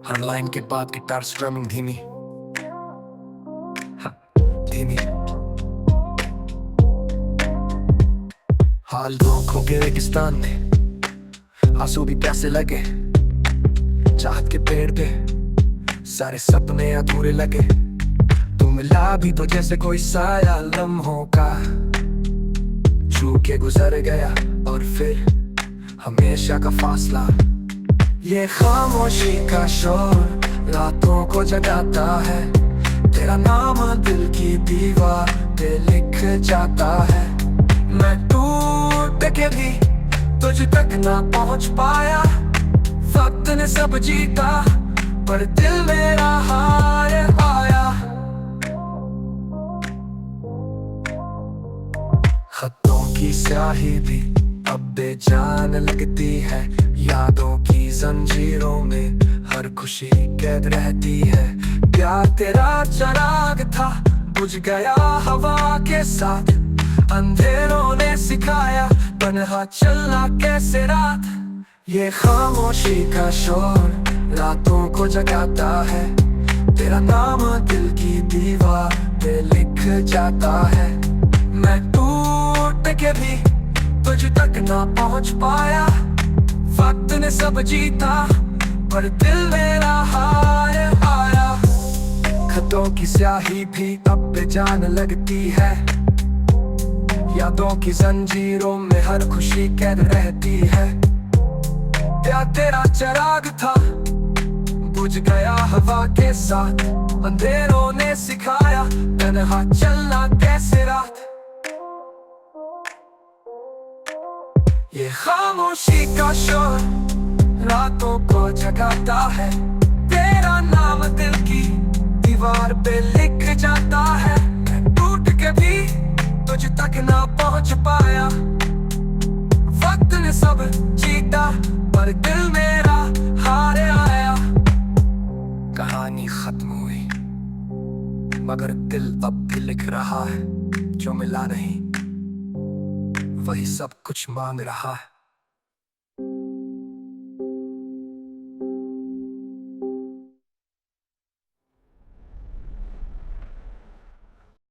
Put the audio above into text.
हर line के बाद guitar strumming धीमी धीमी। हाल आंखों के रेगिस्तान में आंसू भी प्यासे लगे। चाहत के पेड़ पे सारे सपने अधूरे लगे। तू मिला भी तो जैसे कोई साया लम्हों का छू के गुजर गया, और फिर हमेशा का फासला। ये खामोशी का शोर रातों को जगाता है। तेरा नाम दिल की दीवार पे लिख जाता है। मैं टूट के भी तुझ तक ना पहुंच पाया। वक्त ने सब जीता पर दिल मेरा हार आया। खतों की स्याही भी अब बेजान लगती है। यादों की जंजीरों में हर खुशी कैद रहती है। प्यार तेरा चिराग था, बुझ गया हवा के साथ। अंधेरों ने सिखाया तन्हा चलना कैसे रात। ये खामोशी का शोर रातों को जगाता है। तेरा नाम दिल की दीवार पे लिख जाता है। मैं टूट के भी तुझ तक ना पहुंच पाया। वक्त ने सब जीता पर दिल मेरा हार आया। खतों की स्याही भी अब बेजान लगती है। यादों की जंजीरों में हर खुशी कैद रहती है। प्यार तेरा चिराग था, बुझ गया हवा के साथ। अंधेरों ने सिखाया तन्हा चलना कैसे रात। ये खामोशी का शोर रातों को जगाता है। तेरा नाम दिल की दीवार पे लिख जाता है। मैं टूट के भी तुझ तक ना पहुंच पाया। वक्त ने सब जीता पर दिल मेरा हार आया। कहानी खत्म हुई मगर दिल अब भी लिख रहा है। जो मिला नहीं वही सब कुछ मांग रहा है।